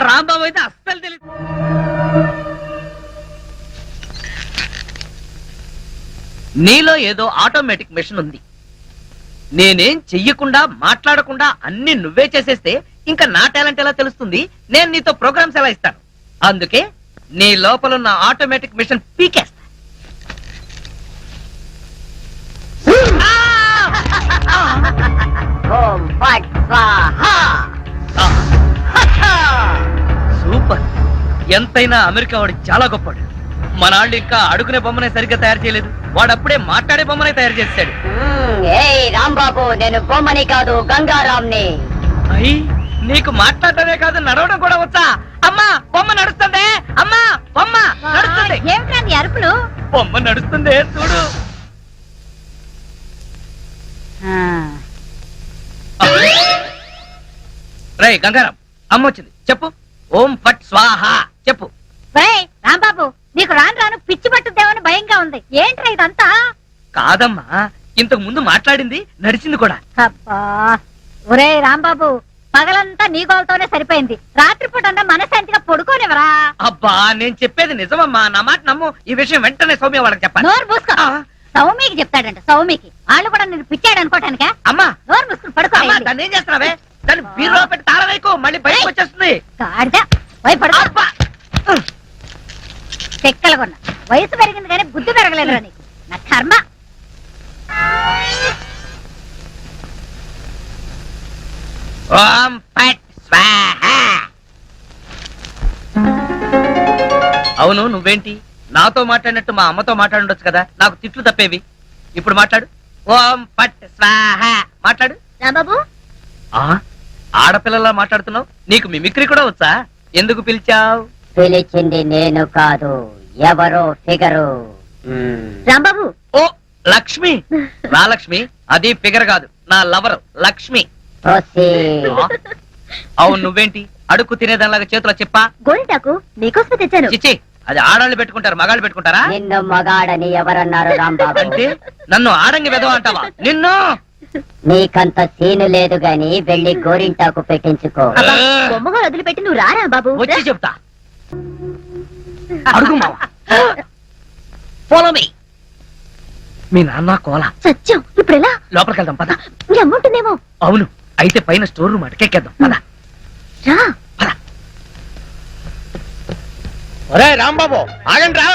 రాంబాబు అయితే అస్సలు తెలియదు. నీలో ఏదో ఆటోమేటిక్ మెషిన్ ఉంది. నేనేం చెయ్యకుండా మాట్లాడకుండా అన్ని నువ్వే చేసేస్తే ఇంకా నా టాలెంట్ ఎలా తెలుస్తుంది? నేను నీతో ప్రోగ్రామ్స్ ఎలా ఇస్తాను? అందుకే నీ లోపల ఉన్న ఆటోమేటిక్ మిషన్ పీకేస్తా. సూపర్. ఎంతైనా అమెరికా వాడు చాలా గొప్పవాడు. మన వాళ్ళు ఇంకా అడుగునే బొమ్మనే సరిగ్గా తయారు చేయలేదు, వాడు అప్పుడే మాట్లాడే బొమ్మనే తయారు చేశాడు. రాంబాబు, నేను బొమ్మని కాదు గంగారాంని. అయ్యి, నీకు మాట్లాడటమే కాదు నడవడం కూడా వచ్చా? అమ్మా బొమ్మ నడుస్తుంది, అమ్మా బొమ్మ నడుస్తుంది. ఏమిటండి అరుపులు? బొమ్మ నడుస్తుంది చూడు. రే గంగారాం, అమ్మ వచ్చింది, చెప్పు. ఓం ఫట్ స్వాహ చెప్పు. రాంబాబు, నీకు రాను రాను పిచ్చి పట్టుద్దేమని భయంగా ఉంది. ఏంట్రా ఇదంతా? కాదమ్మా, ఇంతకు ముందు మాట్లాడింది నడిచింది కూడా. అబ్బా, ఒరే రాంబాబు, పగలంతా నీ గోలతోనే సరిపోయింది. రాత్రిపూట మనశాంతిగా పడుకోనివరా? అబ్బా, నేను చెప్పేది నిజమమ్మా, నా మాట నమ్ము. ఈ విషయం వెంటనే సౌమ్య వాళ్ళకి చెప్పాలి. నోరు మూసుకో. సౌమికి చెప్తాడంట. సౌమికి వాళ్ళు కూడా నేను పిచ్చాడు అనుకోటానిక? అమ్మా నోరు మూసుకుని పడుకో. దాన్ని ఏం చేస్తున్నావే? దాన్ని బీరులో పెట్టి తాళం వేయకు, మళ్ళీ బయటకు వచ్చేస్తుంది. చెక్కలగొన్న వయసు పెరిగింది కానీ బుద్ధి పెరగలేదురా నీకు. నా కర్మ. ఓం ఫట్ స్వాహ. అవును, నువ్వేంటి నాతో మాట్లాడినట్టు మా అమ్మతో మాట్లాడుండొచ్చు కదా, నాకు తిట్లు తప్పేవి. ఇప్పుడు మాట్లాడు. ఓం ఫట్ స్వాహ మాట్లాడు. రాంబాబు, ఆడపిల్లలా మాట్లాడుతున్నావు. నీకు మిమిక్రీ కూడా వచ్చా? ఎందుకు పిలిచావు? పిలిచింది నేను కాదు, ఎవరో ఫిగరు. రాంబాబు. ఓ లక్ష్మి. రా లక్ష్మి, అది ఫిగర్ కాదు, నా లవర్ లక్ష్మి. అవును, నువ్వేంటి అడుక్కు తినేదానిలాగా చేతిలో చెప్పా? గోరింటాకు నీకోసం తెచ్చాను. చిచ్చి, అది ఆడాళ్ళు పెట్టుకుంటారు, మగాళ్ళు పెట్టుకుంటారా? నిన్ను మగాడని ఎవరన్నారు రాంబాబు? అంటే నన్ను ఆడంగి వెదవ అంటావా? నిన్ను. నీకంత సీను లేదు గాని వెళ్ళి గోరింటాకు పెట్టించుకో. బొమ్మగా వదిలిపెట్టి నువ్వు రారా బాబు? వచ్చి చెప్తా. అడుగు మావా. Follow me. మీ నాన్న కోల సత్యం. ఇప్పుడు ఎలా? లోపలికి వెళ్దాం పద. మీ అమ్ముంటుందేమో. అవును, అయితే పైన స్టోర్ రూమ్ అటకెక్కేద్దాం పద. రా. ఒరే రాంబాబు, ఆగండి రా.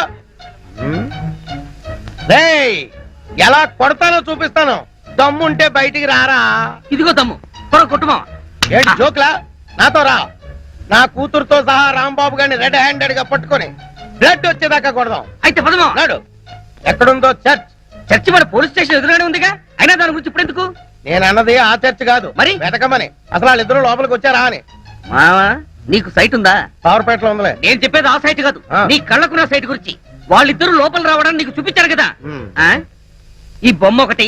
ఎలా కొడతానో చూపిస్తాను. దమ్ముంటే బయటికి రారా. ఇదిగో దమ్ము, కొట్టుమా. ఏంటి జోక్లా? నాతో రా. నా కూతురుతో సహా రాంబాబు గారిని రెడ్ హ్యాండెడ్ గా పట్టుకొని బ్లడ్ వచ్చేదాకా కొడదాం. అయితే పదమా. నాడు ఎక్కడుందో చర్చ్. చర్చి మన పోలీస్ స్టేషన్ ఎదురుగానే ఉందిగా, అయినా దాని గురించి ఇప్పుడు ఎందుకు? నేను అన్నది ఆ చర్చ్ కాదు, మరి వెతకమని. అసలు వాళ్ళిద్దరూ లోపలికి వచ్చారా అని. మావా, నీకు సైట్ ఉందా? పవర్పేటలో ఉందిలే. నేను చెప్పేది ఆ సైట్ కాదు, నీ కళ్ళకున్న సైట్ గురించి. వాళ్ళిద్దరూ లోపల రావడానికి నీకు చూపించారు కదా. ఈ బొమ్మ ఒకటి,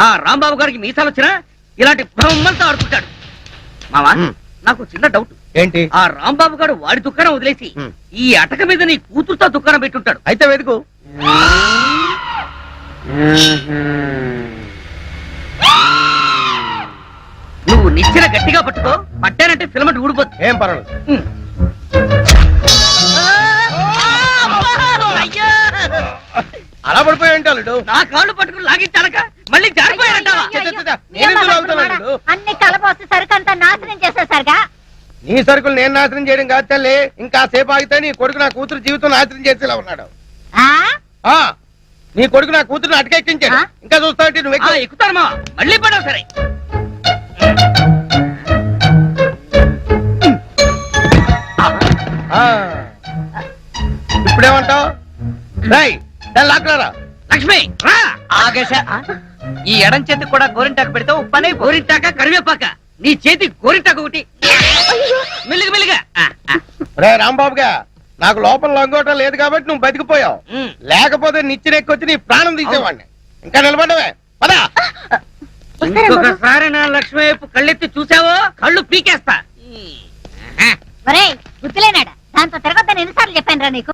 ఆ రాంబాబు గారికి మీసాలు వచ్చినా ఇలాంటి బొమ్మలతో ఆడుకుంటాడు. మావా, నాకు చిన్న డౌట్. ఏంటి? ఆ రాంబాబు గారు వాడి దుకాణం వదిలేసి ఈ అటక మీద నీ కూతురుతో దుకాణం పెట్టుంటాడు. అయితే వెతుకు. నువ్వు నిచ్చెన గట్టిగా పట్టుకో, పట్టానంటే ఫిలమెంట్ ఊడిపోద్ది. ఏం పర్వాలేదు. అలా పడిపోయి ఉంటాడు. నా కాళ్ళు పట్టుకుని లాగించాలక మళ్ళీ జారిపోయాడంటావా? అన్ని కలపోసి సరుకంతా నాశనం చేసేసరిగా. నీ సరుకులు నేను నాశనం చేయడం కాదు తల్లి. ఇంకా సేపు ఆగితే నీ కొడుకు నా కూతురు జీవితం నాశనం చేసేలా ఉన్నాడు. నీ కొడుకు నా కూతురుని అటకెక్కించాడు. ఇంకా చూస్తావంటే నువ్వు ఎక్కుతానమా? మళ్ళీ పడవు. సరే, ఇప్పుడేమంటావు? లాక్రారా. లక్ష్మి రా. ఆగేశా. ఈ ఎడం చేతికి కూడా గోరింటాకు పెడితే ఉప్పనే. గోరింటాక కరివేపాక, నీ చేతి గోరింటాకు ఒకటి. మెల్లిగా మెల్లిగా. రే రాంబాబుగా, నాకు లోపల లంగోటం లేదు కాబట్టి నువ్వు బతికిపోయావు. లేకపోతే నిచ్చినెక్కొచ్చి నీ ప్రాణం తీసేవాడిని. ఇంకా నిలబడవే పదా. ఇంకొకసారి నా లక్ష్మి వైపు కళ్ళెత్తి చూసావో కళ్ళు పీకేస్తా. గుర్తులేనాడా? దాంతో తిరగొద్దని ఎన్నిసార్లు చెప్పాను రా నీకు?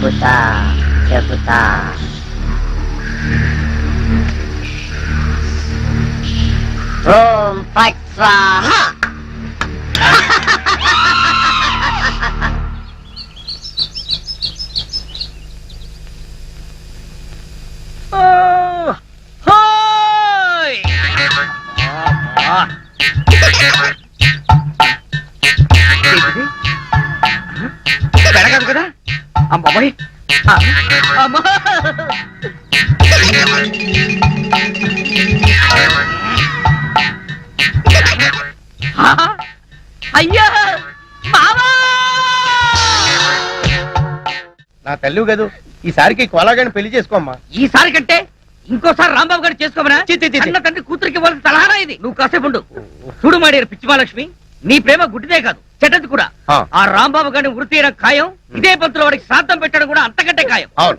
చెబుతా చెబుతా. ఓం ఫట్ స్వాహా. పెడగదు కదా అమ్మాయి. అయ్యా మావా, నా తల్లి కదూ, ఈసారికి కోలాగాని పెళ్లి చేసుకోమ్మా. ఈసారి కంటే ఇంకోసారి రాంబాబు గారు చేసుకోమనా? చి, చి, చి, చి. అన్న తండ్రి కూతురికి ఇవ్వాల్సిన సలహానా ఇది? నువ్వు కాసేపు ఉండు. చూడు మాడియారు పిచ్చిమాలక్ష్మి, నీ ప్రేమ గుడ్డిదే కాదు చెడ్డది కూడా. ఆ. ఆ రాంబాబు గారిని వృత్తి తీయడం ఖాయం. ఇదే పంతులు వాడికి శ్రాద్ధం పెట్టడం కూడా అంతకంటే ఖాయం. అవును.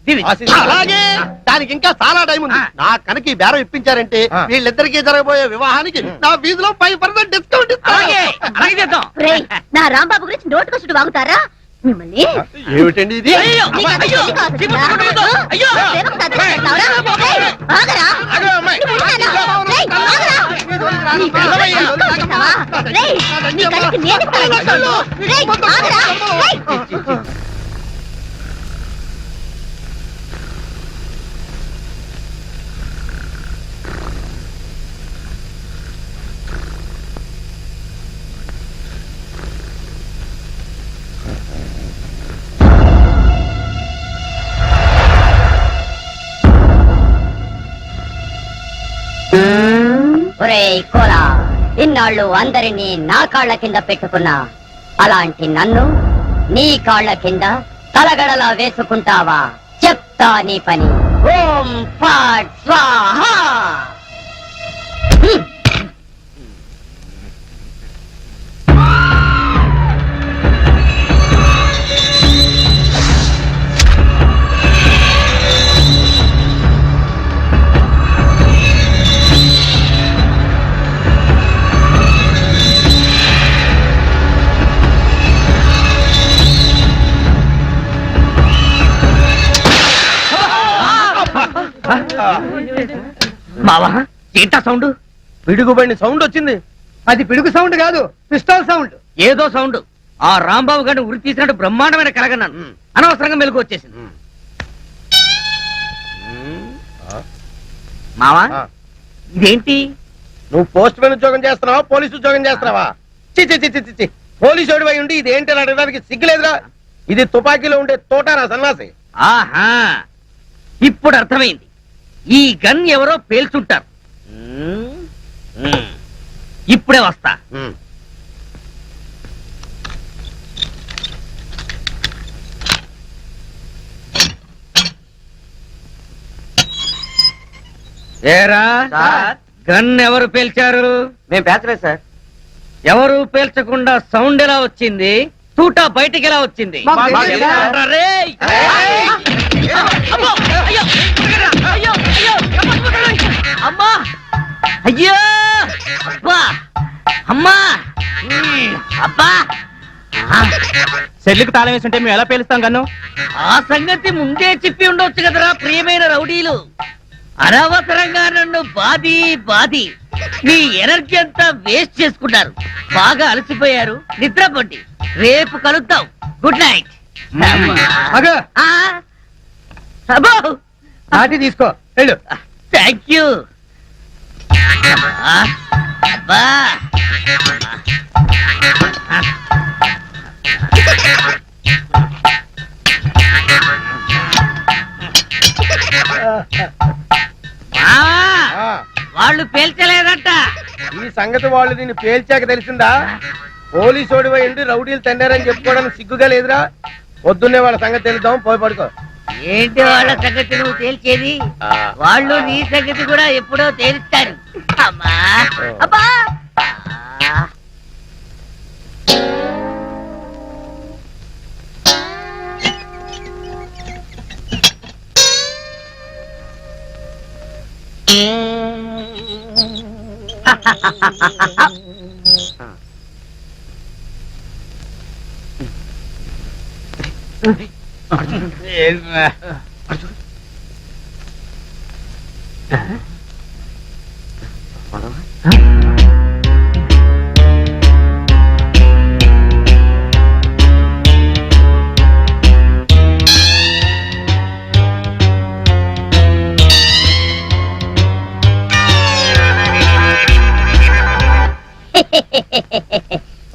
దీవి. అలాగే దానికి ఇంకా చాలా టైం ఉంది. ఆ. నా కనుక ఈ బేరం ఇప్పించారంటే ఆ. వీళ్ళిద్దరికి జరగబోయే వివాహానికి నా ఫీజులో 5% డిస్కౌంట్ అలాగే అలాగే చేద్దాం. ఒరేయ్, నా రాంబాబు గురించి నోటుకొచ్చుడు వాగుతారా మిమ్మల్ని? ఏమిటండి ఇది? అయ్యో, నీకు అంత అయ్యో, తెలివి కాదు చిక్కు, కదా? చిక్కు, చిక్కు, అయ్యో. ప్రేమకు సదనం చేస్తావురా? ఏయ్, ఆగరా? ఆగు, అమ్మాయి. నువ్వు ఉంటానా? ఏయ్, ఆగరా? నీ ప్రేమకు సదనం చేస్తావా? ఏయ్, నీ కడుపుకి నేను ఇస్తాను. ఏయ్, ఆగరా? ఏయ్. ఒరేయ్ కోలా, ఇన్నాళ్ళు అందరినీ నా కాళ్ళ కింద పెట్టుకున్నా, అలాంటి నన్ను నీ కాళ్ళ కింద తలగడలా వేసుకుంటావా? చెప్తా నీ పని. ఓం ఫట్ స్వాహా. హ్మ్. మావా, ఏంటా సౌండ్? పిడుగుబడిన సౌండ్ వచ్చింది. అది పిడుగు సౌండ్ కాదు, పిస్టల్ సౌండ్. ఏదో సౌండ్. ఆ రాంబాబు గారిని ఉరి తీసినట్టు బ్రహ్మాండమైన కలగన్నాను. అనవసరంగా మెలకు వచ్చేసింది. మావా, ఆ. ఇదేంటి? నువ్వు పోస్ట్ మ్యాన్ ఉద్యోగం చేస్తున్నావా, పోలీసు ఉద్యోగం చేస్తున్నావా? చి చి చి చి చి, చి. పోలీసు ఓడివై ఉండి ఇది ఏంటి అని అడగడానికి సిగ్గులేదురా? ఇది తుపాకీలో ఉండే తోటారా సన్నాసి. ఆహా, ఇప్పుడు అర్థమైంది. ఈ గన్ ఎవరో పేల్చుంటారు. ఇప్పుడే వస్తా. ఏరా, గన్ ఎవరు పేల్చారు? మేము పేర్చలేదు సార్. ఎవరు పేల్చకుండా సౌండ్ ఎలా వచ్చింది? తూటా బయటికి ఎలా వచ్చింది? మాకు తెలియదు. ఎలా రేయ్? అమ్మో! అయ్యో! అయ్యో! అయ్యో! అమ్మా! అయ్యో! అబ్బా! అమ్మా! అబ్బా! సెల్లుకి తాళం వేసి ఉంటే మేము ఎలా పేలుస్తాం కన్ను? ఆ సంగతి ముందే చెప్పి ఉండొచ్చు కదరా ప్రియమైన రౌడీలు. అనవసరంగా నన్ను బాది మీ ఎనర్జీ అంతా వేస్ట్ చేసుకున్నారు. బాగా అలసిపోయారు, నిద్రపోండి. రేపు కలుద్దాం. Good night. నాటి తీసుకో వెళ్ళు. Thank you. అబ్బా ఆ, వాళ్ళు పేల్చలేదంట. ఈ సంగతి వాళ్ళు దీన్ని పేల్చాక తెలిసిందా? పోలీసు ఓడివై ఉండి రౌడీలు తండారని చెప్పుకోవడానికి సిగ్గుగా లేదురా? పొద్దున్నే వాళ్ళ సంగతి తెలుద్దాం, పోయి పడుకో. ఏంటి వాళ్ళ సంగతి నువ్వు తేల్చేది? వాళ్ళు నీ సంగతి కూడా ఎప్పుడో తేలుస్తారు. అమ్మా అబ్బా.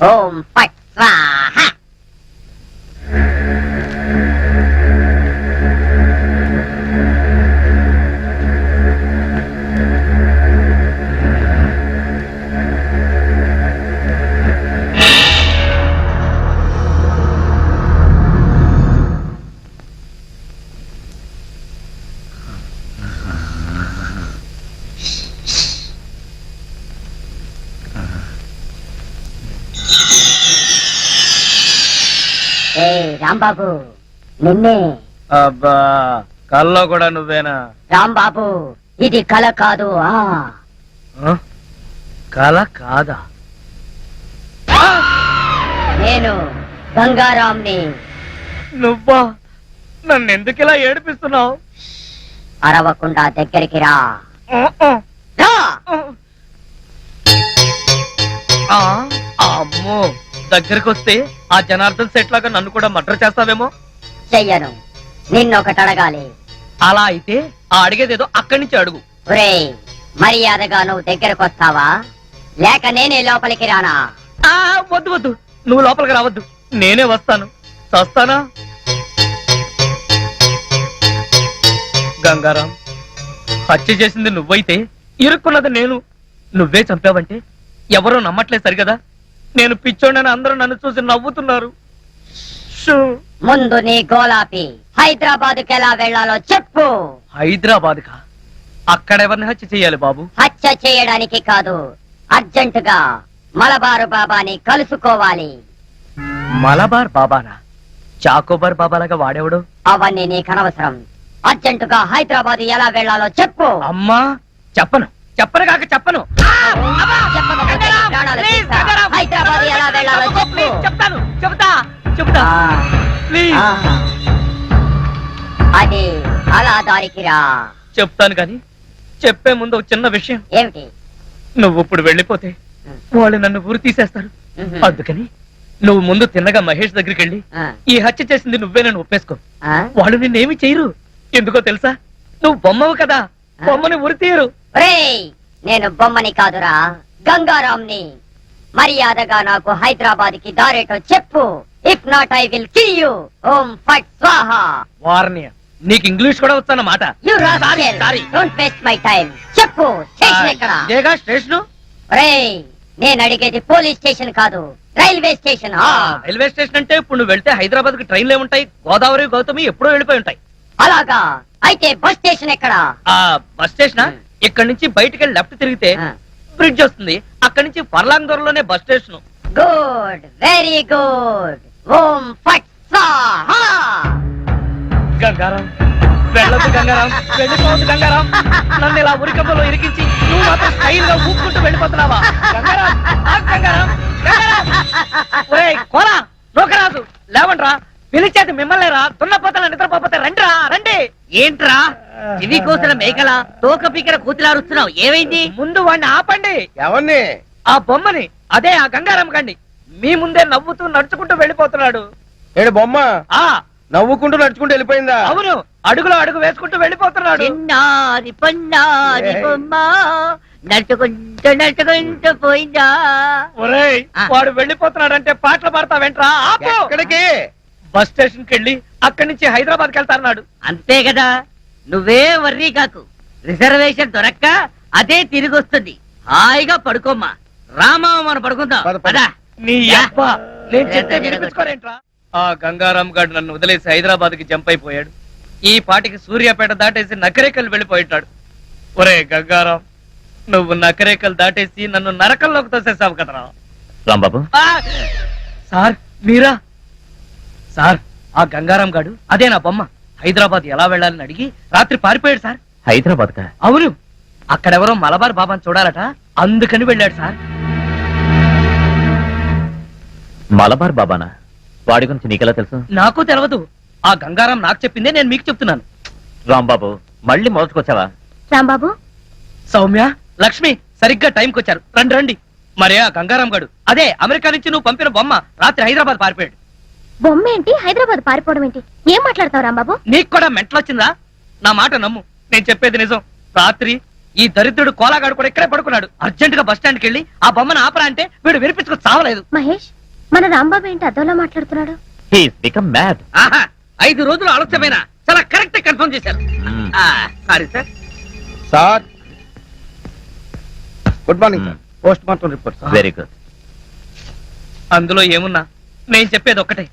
ఓం ఫట్ స్వాహా. ఏ రాంబాబు, నిన్నే. అబ్బా కల్లో కూడా నువ్వేనా? రాంబాబు, ఇది కల కాదు. కల కాదా? నేను గంగారాంని. నువ్వా? నన్ను ఎందుకు ఇలా ఏడిపిస్తున్నావు? అరవకుండా దగ్గరికి రా. రా. అమ్మో, దగ్గరికి వస్తే ఆ జనార్దన్ సెట్ లాగా నన్ను కూడా మర్డర్ చేస్తావేమో. చెయ్యను. నిన్నొకటి అడగాలి. అలా అయితే ఆ అడిగేదేదో అక్కడి నుంచి అడుగు. ఒరేయ్, మర్యాదగా నువ్వు దగ్గరకు వస్తావా లేక నేనే లోపలికి రానా? వద్దు వద్దు, నువ్వు లోపలికి రావద్దు, నేనే వస్తాను. చస్తానా? గంగారాం, హత్య చేసింది నువ్వైతే ఇరుక్కున్నది నేను. నువ్వే చంపావంటే ఎవరో నమ్మట్లేదు సరిగదా. నేను పిచ్చోడని అందరూ నన్ను చూసి నవ్వుతున్నారు. ముందు నీ గోలాపి హైదరాబాద్ కి ఎలా వెళ్లాలో చెప్పు. హైదరాబాద్ కా? అక్కడెవరిని హత్య చెయ్యాలి బాబు? హత్య చేయడానికి కాదు, అర్జెంటుగా మలబారు బాబాని కలుసుకోవాలి. మలబార్ బాబానా? చాకోబార్ బాబాలాగా వాడేవాడు? అవన్నీ నీకు అనవసరం. అర్జెంటుగా హైదరాబాద్ ఎలా వెళ్లాలో చెప్పు. అమ్మా, చెప్పను చెప్పను కాక చెప్పను. చెప్పకపోతే ప్రాణాలు తీస్తా. హైదరాబాద్ ఎలా వెళ్లాలో చెప్పు. చెప్తాను, చెప్తా చెప్తా. ప్లీజ్. అది అలా దారికి రా. చెప్తాను గాని చెప్పే ముందు ఒక చిన్న విషయం. ఏమిటి? నువ్వు ఇప్పుడు వెళ్ళిపోతే వాళ్ళు నన్ను ఊరు తీసేస్తారు. అందుకని నువ్వు ముందు తిన్నగా మహేష్ దగ్గరికి వెళ్ళి ఈ హత్య చేసింది నువ్వేనని ఒప్పేసుకో. వాళ్ళు నిన్నేమి చేయరు. ఎందుకో తెలుసా? నువ్వు బొమ్మవు కదా, బొమ్మని ఉరి తీయరు. నేను బొమ్మని కాదురా, గంగారాంని. మర్యాదగా నాకు హైదరాబాద్ కి దారేటో చెప్పు. If not I will kill you. ఓం ఫట్ స్వాహా. వార్నియ, నీకు ఇంగ్లీష్ కూడా వచ్చానమాట. You rascal, don't waste my time. చెప్పు, స్టేషన్ ఎక్కడ? ఇదేగా స్టేషన్. రేయ్, నేను అడిగేది పోలీస్ స్టేషన్ కాదు, రైల్వే స్టేషన్. రైల్వే స్టేషన్ అంటే ఇప్పుడు నువ్వు వెళ్తే హైదరాబాద్ కి ట్రైన్లు ఏముంటాయి? గోదావరి, గౌతమి ఎప్పుడో వెళ్ళిపోయి ఉంటాయి. అలాగా? అయితే బస్ స్టేషన్ ఎక్కడ? ఆ బస్ స్టేషన్ ఇక్కడి నుంచి బయటికి వెళ్ళి లెఫ్ట్ తిరిగితే బ్రిడ్జ్ వస్తుంది. అక్కడి నుంచి పర్లాంగ్ దూరంలోనే bus station. Good, very good. ఓం ఫట్ స్వాహా. గంగారాం, వెళ్ళొద్దు గంగారాం, వెళ్ళిపోవద్దు గంగారాం. నన్ను ఇలా ఉరికంపలో ఇరికించి నువ్వు మాత్రం స్టైల్ గా ఊపుకుంటూ వెళ్ళిపోతున్నావా? గంగారాం, ఆగు గంగారాం, గంగారాం. ఒరేయ్ కోలా, లోకరాజు, లేవండ్రా. పిలిచేది మిమ్మల్నేరా. దున్నపోతల నిద్రపోతే రండిరా, రండి. ఏంట్రా ఇవి కోసిన మేకల తోక పీకర కూతులారుస్తున్నావు? ఏమైంది? ముందు వాడిని ఆపండి. ఎవరిని? ఆ బొమ్మని, అదే ఆ గంగారాం కండి. మీ ముందే నవ్వుతూ నడుచుకుంటూ వెళ్ళిపోతున్నాడు. ఏడు బొమ్మ ఆ నవ్వుకుంటూ నడుచుకుంటూ వెళ్ళిపోయిందా? అవును, అడుగులో అడుగు వేసుకుంటూ వెళ్ళిపోతున్నాడు. చిన్నారి పన్నారి బొమ్మ నడుచుకుంటూ నడుచుకుంటూ పోయిందా? ఒరేయ్, వాడు వెళ్ళిపోతున్నాడంటే పాటలు పాడతా వెంట్రా. ఆపు. ఎక్కడికి? బస్ స్టేషన్ కి వెళ్ళి అక్కడి నుంచి హైదరాబాద్ కి వెళ్తాన్నాడు. అంతే కదా, నువ్వే వర్రీ కాకు. రిజర్వేషన్ దొరక్క అదే తిరిగి వస్తుంది. హాయిగా పడుకోమ్మా. రామావ మనం పడుకుందాం. పద, పద. పద. నీ అబ్బ, నేను చెప్తే వినిపించుకోరేంట్రా? ఆ గంగారాం గారు నన్ను వదిలేసి హైదరాబాద్ కి జంప్ అయిపోయాడు. ఈ పాటికి సూర్యాపేట దాటేసి నకరేకల్ వెళ్ళిపోయింటాడు. ఒరే గంగారాం, నువ్వు నకరేకల్ దాటేసి నన్ను నరకంలోకి తోసేసావు కదరా. రాంబాబు, సార్ మీరా? సార్, ఆ గంగారాం గాడు అదే నా బొమ్మ. హైదరాబాద్ ఎలా వెళ్ళాలని అడిగి రాత్రి పారిపోయాడు సార్. హైదరాబాద్ కా? అవును, అక్కడెవరో మలబార్ బాబాని చూడాలట, అందుకని వెళ్ళాడు సార్. మలబార్ బాబానా? వాడి గురించి నీకెలా తెలుసు? నాకు తెలవదు. ఆ గంగారాం నాకు చెప్పిందే నేను మీకు చెప్తున్నాను. రాంబాబు మళ్ళీ మొదటికొచ్చావా? రాంబాబు, సౌమ్య, లక్ష్మి సరిగ్గా టైంకి వచ్చారు. రండి రండి. మరే ఆ గంగారాం గడు, అదే అమెరికా నుంచి నువ్వు పంపిన బొమ్మ రాత్రి హైదరాబాద్ పారిపోయాడు. బొమ్మ ఏంటి? హైదరాబాద్ పారిపోవడం ఏంటి? ఏం మాట్లాడతావు రాంబాబు? నీకు కూడా మెంటలొచ్చిందా? నా మాట నమ్ము, నేను చెప్పేది నిజం. రాత్రి ఈ దరిద్రుడు కోలాగాడు కూడా ఇక్కడే పడుకున్నాడు. అర్జెంట్ గా బస్ స్టాండ్కి వెళ్ళి ఆ బొమ్మను ఆపరా అంటే వీడు వినిపించుకు చావలేదు. మహేష్, మన రాంబాబు ఏంటి అదోలా మాట్లాడుతున్నాడు? He's become mad. ఆహా 5 రోజులు ఆలస్యమైన చాలా కరెక్ట్ కన్ఫర్మ్ చేశారు. Sorry sir. Sir good morning sir. Post mortem report sir. Very good. అందులో ఏమున్నా నేను చెప్పేది ఒక్కటే,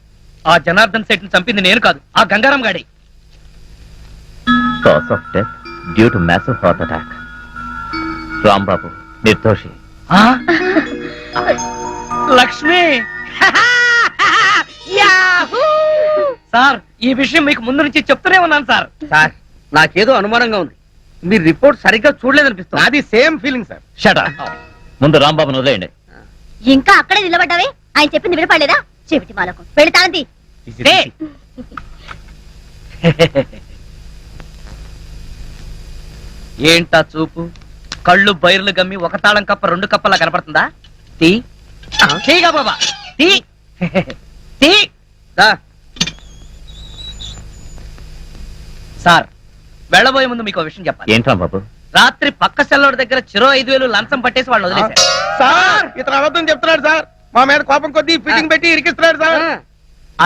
ఆ జనార్దన్ సెట్ చంపింది నేను కాదు, ఆ గంగారాం గాడి. Cause of death due to massive heart attack. Rambabu నిర్దోషి. ఆ? లక్ష్మి యాహూ! సార్, ఈ విషయం మీకు ముందు నుంచి చెప్తూనే ఉన్నాను సార్. సార్ నాకేదో అనుమానంగా ఉంది. మీరు రిపోర్ట్ సరిగ్గా చూడలేదనిపిస్తుంది. నాది same feeling sir. Shut up. ముందు రాంబాబును వదిలేయండి. ఇంకా అక్కడే నిలబడ్డావే? ఆయన చెప్పింది వినపడలేదా? చెవిటి మాలకు పెడతాంది. ఏయ్! ఏంటా చూపు? కళ్ళు బైర్లు గమ్మి ఒక తాళం కప్ప 2 కప్పలా కనపడుతుందా? తీ తీగా బాబా, తీ తీ. దా. సార్, వెళ్ళబోయే ముందు మీకు విషయం చెప్పాలి. ఏంటి రాంబాబు? రాత్రి పక్క సెల్లోడి దగ్గర చెరో 5,000 లంచం పట్టేసి వాళ్ళు వదిలేశారు. సార్ ఇతను అబద్ధం చెప్తున్నాడు సార్. మా మీద కోపం కొద్దీ ఫిట్టింగ్ పెట్టి ఇరికిస్తున్నాడు సార్.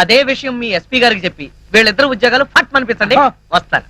అదే విషయం మీ ఎస్పీ గారికి చెప్పి వీళ్ళిద్దరు ఉద్యోగాలు ఫట్ అనిపించండి. వస్తారు.